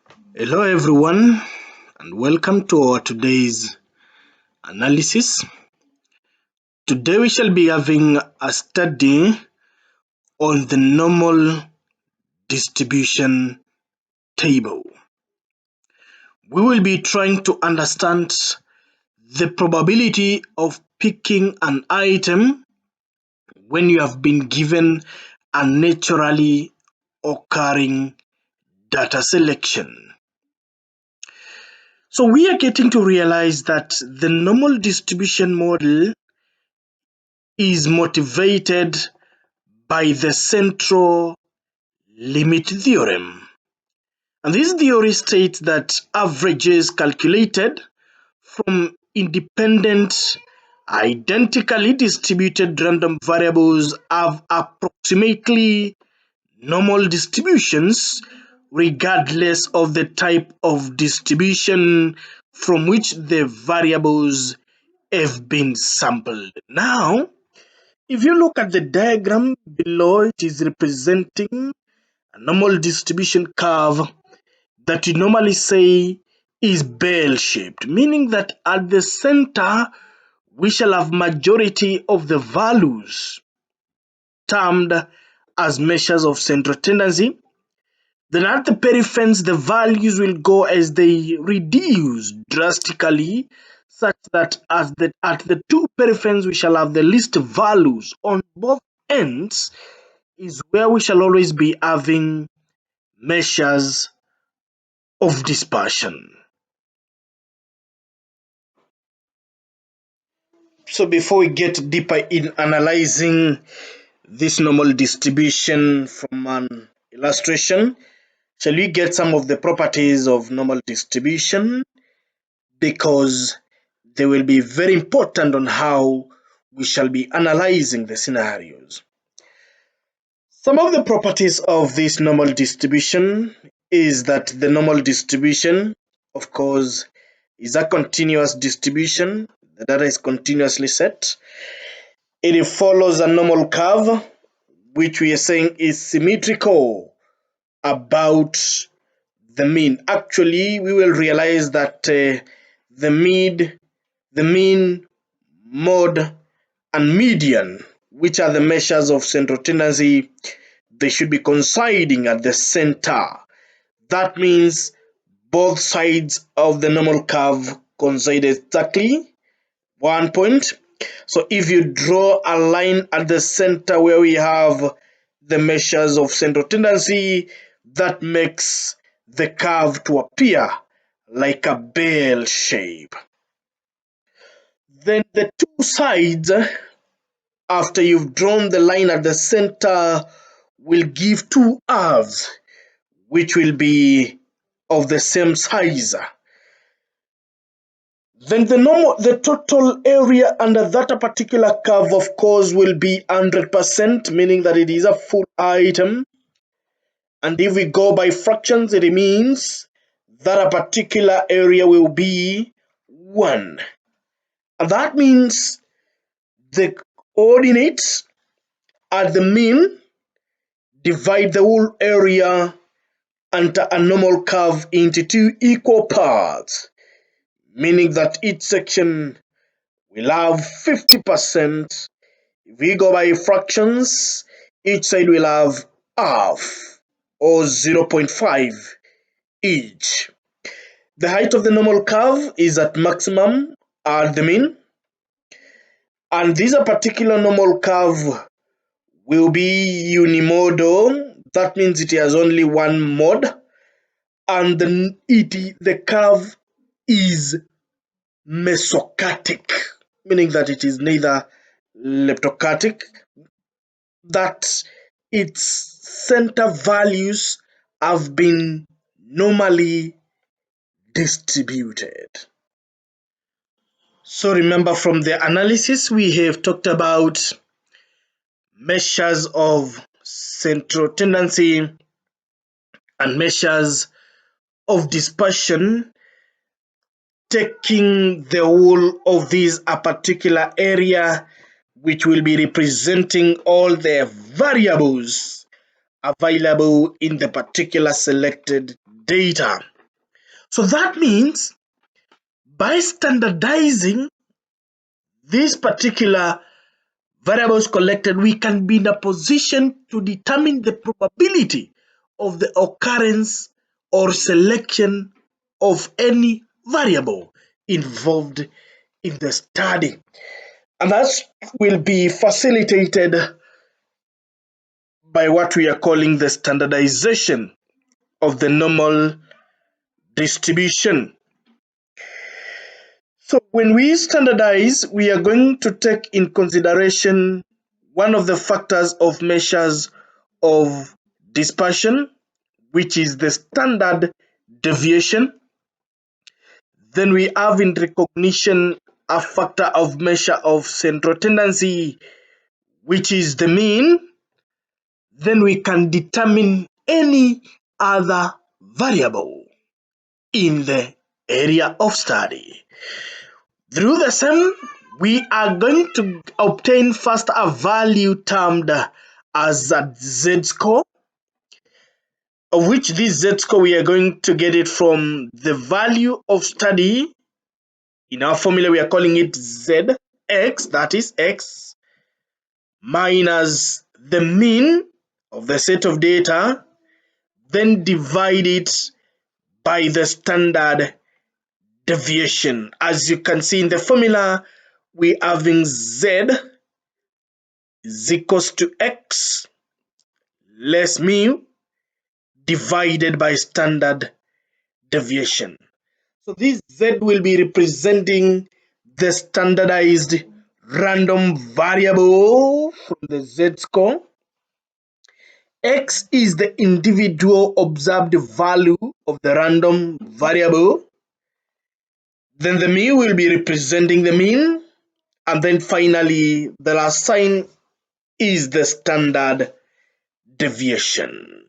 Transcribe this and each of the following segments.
Hello everyone and welcome to our today's analysis. Today we shall be having a study on the normal distribution table. We will be trying to understand the probability of picking an item when you have been given a naturally occurring data selection. So we are getting to realize that the normal distribution model is motivated by the central limit theorem. And this theory states that averages calculated from independent, identically distributed random variables have approximately normal distributions regardless of the type of distribution from which the variables have been sampled. Now, if you look at the diagram below, it is representing a normal distribution curve that you normally say is bell-shaped, meaning that at the center we shall have majority of the values termed as measures of central tendency. Then at the periphery, the values will go as they reduce drastically, such that at the two peripheries we shall have the least values. On both ends is where we shall always be having measures of dispersion. So before we get deeper in analyzing this normal distribution from an illustration, shall we get some of the properties of normal distribution, because they will be very important on how we shall be analyzing the scenarios. Some of the properties of this normal distribution is that the normal distribution, of course, is a continuous distribution. The data is continuously set. It follows a normal curve, which we are saying is symmetrical about the mean. Actually, we will realize that the mean, mode, and median, which are the measures of central tendency, they should be coinciding at the center. That means both sides of the normal curve coincide exactly 1 point. So if you draw a line at the center where we have the measures of central tendency, that makes the curve to appear like a bell shape. Then the two sides, after you've drawn the line at the center, will give two halves, which will be of the same size. Then the total area under that particular curve, of course, will be 100%, meaning that it is a full item. And if we go by fractions, it means that a particular area will be 1. And that means the coordinates at the mean divide the whole area under a normal curve into two equal parts, meaning that each section will have 50%. If we go by fractions, each side will have half, or 0.5 each. The height of the normal curve is at maximum at the mean, and this particular normal curve will be unimodal. That means it has only one mode, and the curve is mesochatic, meaning that it is neither leptochatic, that its center values have been normally distributed. So remember, from the analysis we have talked about measures of central tendency and measures of dispersion, taking the whole of this a particular area which will be representing all the variables available in the particular selected data. So that means by standardizing these particular variables collected, we can be in a position to determine the probability of the occurrence or selection of any variable involved in the study. And that will be facilitated by what we are calling the standardization of the normal distribution. So when we standardize, we are going to take in consideration one of the factors of measures of dispersion, which is the standard deviation. Then we have in recognition a factor of measure of central tendency, which is the mean. Then we can determine any other variable in the area of study. Through the same, we are going to obtain first a value termed as a z-score, of which this z-score we are going to get it from the value of study. In our formula we are calling it zx, that is x, minus the mean of the set of data, then divide it by the standard deviation. As you can see in the formula, we are having z is equals to x less mu divided by standard deviation. So this z will be representing the standardized random variable from the z-score. X is the individual observed value of the random variable. Then the mu will be representing the mean. And then finally, the last sign is the standard deviation.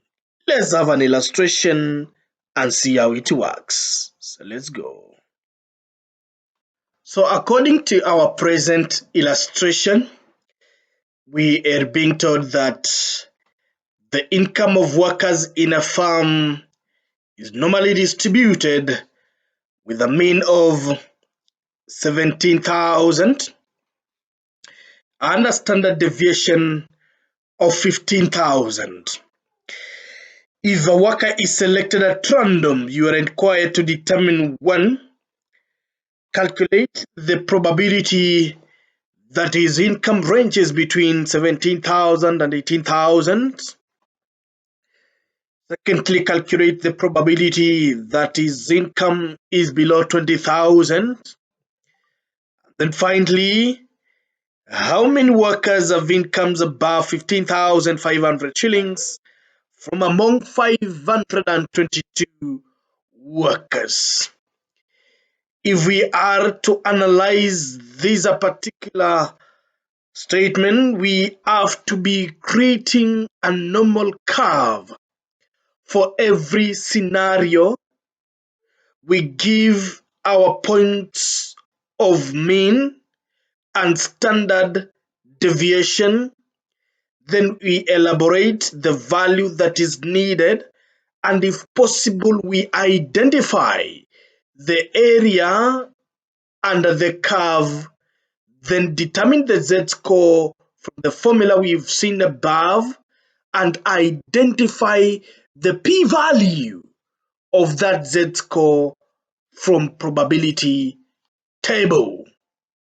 Let's have an illustration and see how it works. So let's go. So according to our present illustration, we are being told that the income of workers in a farm is normally distributed with a mean of 17,000 and a standard deviation of 15,000. If a worker is selected at random, you are required to determine one, calculate the probability that his income ranges between 17,000 and 18,000. Secondly, calculate the probability that his income is below 20,000. Then finally, how many workers have incomes above 15,500 shillings from among 522 workers? If we are to analyze this particular statement, we have to be creating a normal curve for every scenario. We give our points of mean and standard deviation. Then we elaborate the value that is needed, and if possible, we identify the area under the curve, then determine the z-score from the formula we've seen above, and identify the p-value of that z-score from probability table.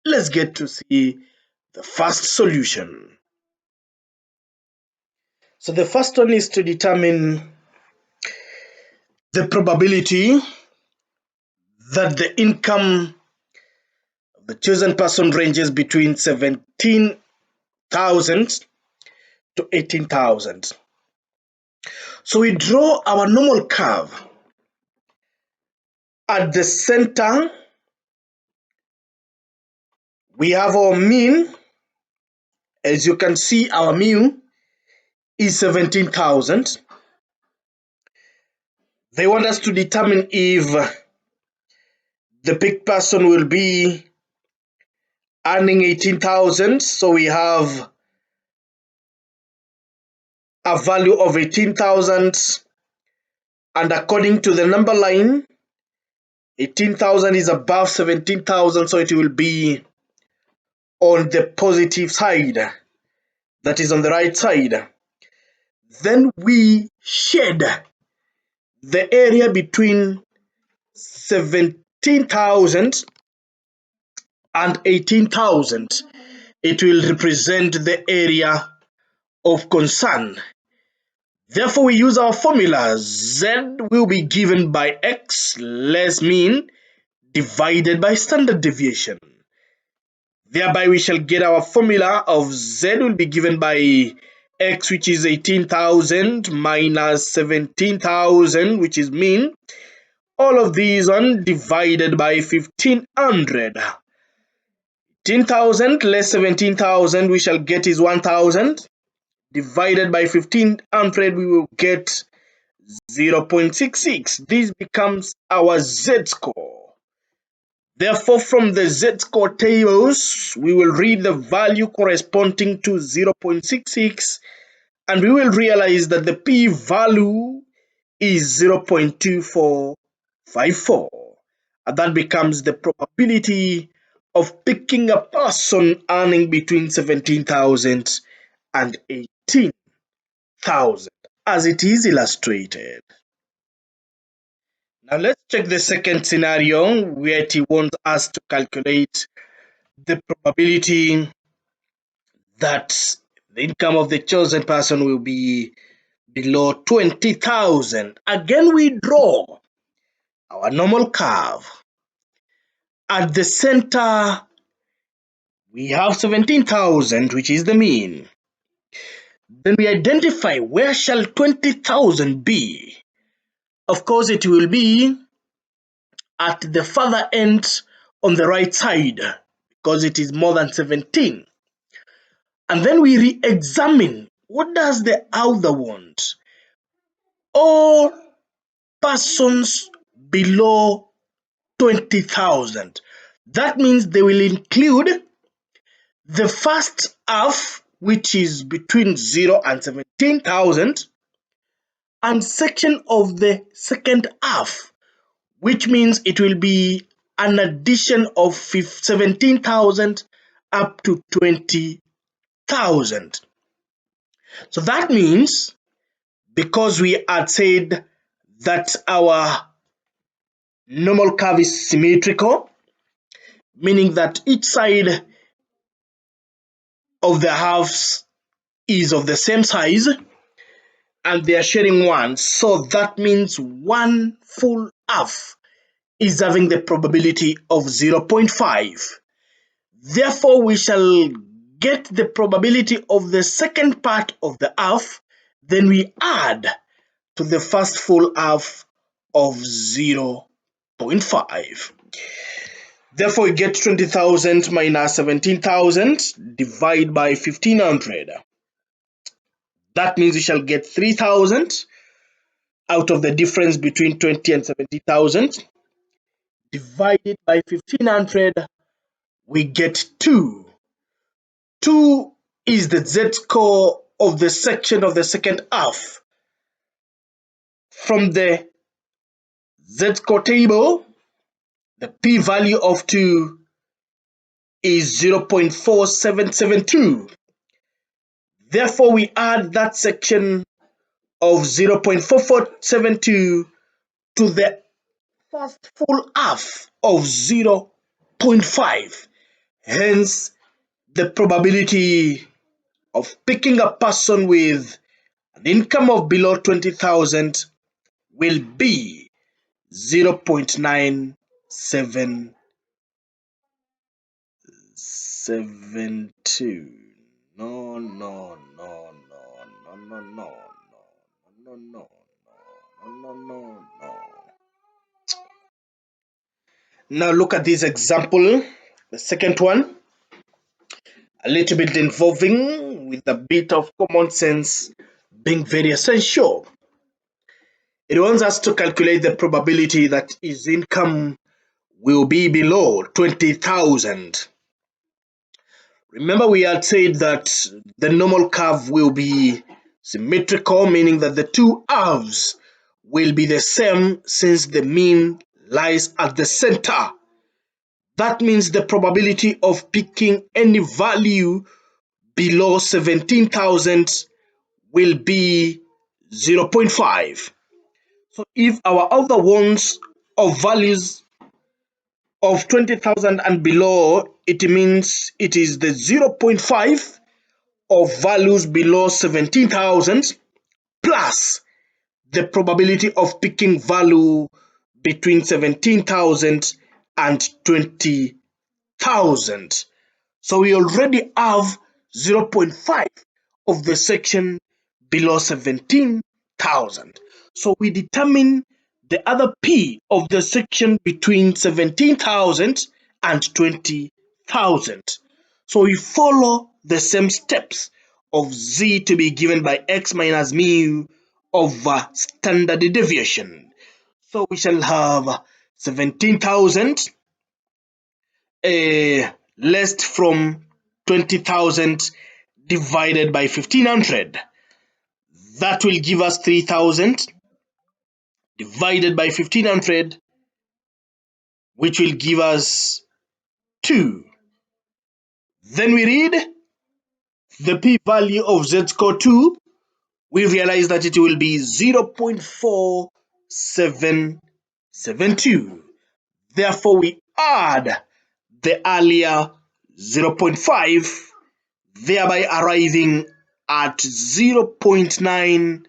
Let's get to see the first solution. So the first one is to determine the probability that the income of the chosen person ranges between 17,000 to 18,000. So we draw our normal curve. At the center, we have our mean. As you can see, our mu is 17,000. They want us to determine if the picked person will be earning 18,000. So we have a value of 18,000, and according to the number line, 18,000 is above 17,000, so it will be on the positive side, that is on the right side. Then we shade the area between 17,000 and 18,000. It will represent the area of concern. Therefore, we use our formula. Z will be given by x less mean divided by standard deviation. Thereby, we shall get our formula of Z will be given by x, which is 18,000 minus 17,000, which is mean. All of these on divided by 1,500. 18,000 less 17,000, we shall get is 1,000. Divided by 1,500, we will get 0.66. This becomes our z-score. Therefore, from the z-score tables, we will read the value corresponding to 0.66, and we will realize that the p-value is 0.2454. And that becomes the probability of picking a person earning between 17,000 and 18,000, as it is illustrated. Now let's check the second scenario where it wants us to calculate the probability that the income of the chosen person will be below 20,000. Again, we draw our normal curve. At the center, we have 17,000, which is the mean. Then we identify where shall 20,000 be. Of course, it will be at the further end on the right side because it is more than 17. And then we re-examine what does the other want. All persons below 20,000. That means they will include the first half, which is between 0 and 17,000, and section of the second half, which means it will be an addition of 17,000 up to 20,000. So that means, because we had said that our normal curve is symmetrical, meaning that each side of the halves is of the same size and they are sharing one. So that means one full half is having the probability of 0.5. Therefore, we shall get the probability of the second part of the half, then we add to the first full half of 0.5. Therefore, we get 20,000 minus 17,000 divided by 1,500. That means we shall get 3,000 out of the difference between 20 and 70,000. Divided by 1,500, we get 2. 2 is the z-score of the section of the second half. From the z-score table, the p-value of 2 is 0.4772. Therefore, we add that section of 0.4472 to the first full half of 0.5. Hence, the probability of picking a person with an income of below 20,000 will be 0.9772. No, no, no, no, no, no, no, no, no, no, no, no, no. Now look at this example, the second one, a little bit involving with a bit of common sense being very essential. It wants us to calculate the probability that his income will be below 20,000. Remember, we had said that the normal curve will be symmetrical, meaning that the two halves will be the same since the mean lies at the center. That means the probability of picking any value below 17,000 will be 0.5. So if our other ones of values of 20,000 and below, it means it is the 0.5 of values below 17,000 plus the probability of picking value between 17,000 and 20,000. So we already have 0.5 of the section below 17,000. So we determine the other P of the section between 17,000 and 20,000. So we follow the same steps of Z to be given by X minus mu over standard deviation. So we shall have 17,000 less from 20,000 divided by 1500. That will give us 3,000 divided by 1500, which will give us 2. Then we read the p-value of z-score 2. We realize that it will be 0.4772. Therefore, we add the earlier 0.5, thereby arriving at 0.9772.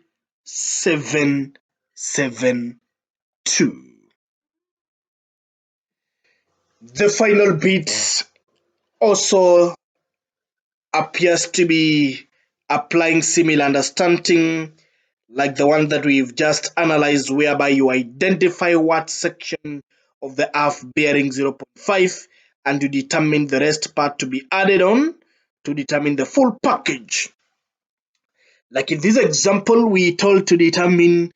The final bit also appears to be applying similar understanding like the one that we've just analyzed, whereby you identify what section of the half bearing 0.5 and you determine the rest part to be added on to determine the full package. Like in this example, we told to determine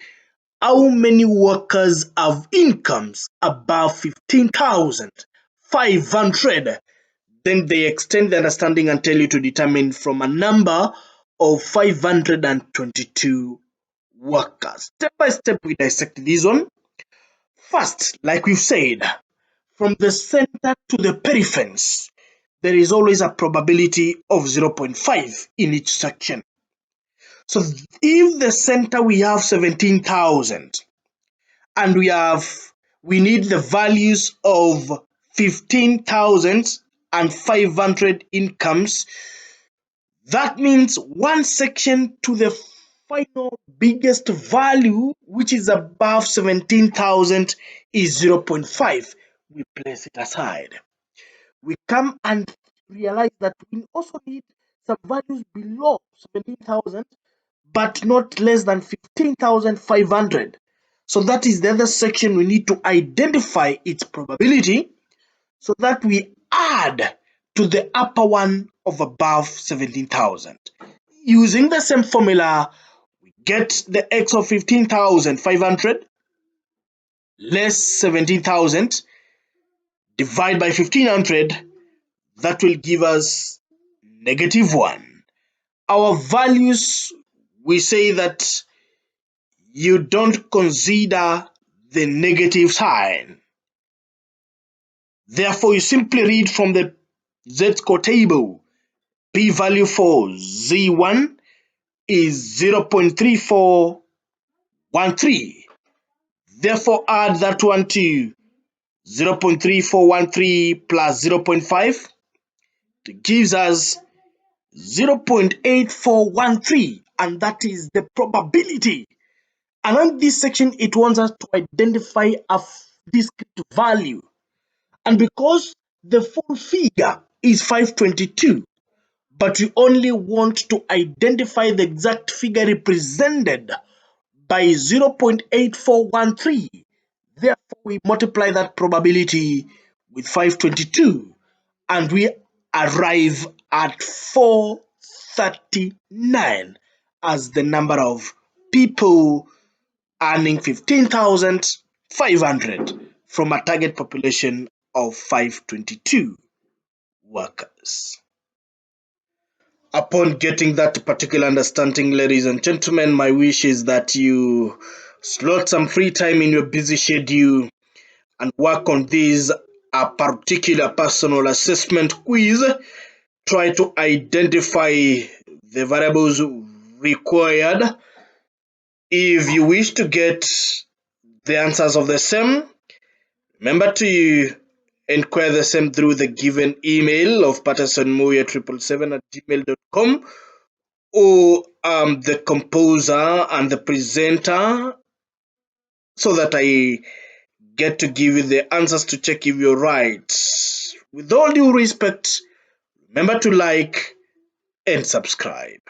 how many workers have incomes above 15,500. Then they extend the understanding and tell you to determine from a number of 522 workers. Step by step, we dissect this one. First, like we've said, from the center to the periphery, there is always a probability of 0.5 in each section. So if the center we have 17,000 and we need the values of 15,500 incomes, that means one section to the final biggest value, which is above 17,000, is 0.5. We place it aside. We come and realize that we also need some values below 17,000, but not less than 15,500. So that is the other section we need to identify its probability so that we add to the upper one of above 17,000. Using the same formula, we get the x of 15,500 less 17,000 divide by 1,500. That will give us -1. Our values, we say that you don't consider the negative sign. Therefore, you simply read from the z-score table. P-value for Z1 is 0.3413. Therefore, add that one to 0.3413 plus 0.5. It gives us 0.8413, and that is the probability. Around this section, it wants us to identify a discrete value. And because the full figure is 522, but we only want to identify the exact figure represented by 0.8413. Therefore, we multiply that probability with 522 and we arrive at 439 as the number of people earning 15,500 from a target population of 522 workers. Upon getting that particular understanding, ladies and gentlemen, my wish is that you slot some free time in your busy schedule and work on this a particular personal assessment quiz. Try to identify the variables required. If you wish to get the answers of the same, remember to inquire the same through the given email of pattersonmoya777@gmail.com, or the composer and the presenter, so that I get to give you the answers to check if you're right. With all due respect, remember to like and subscribe.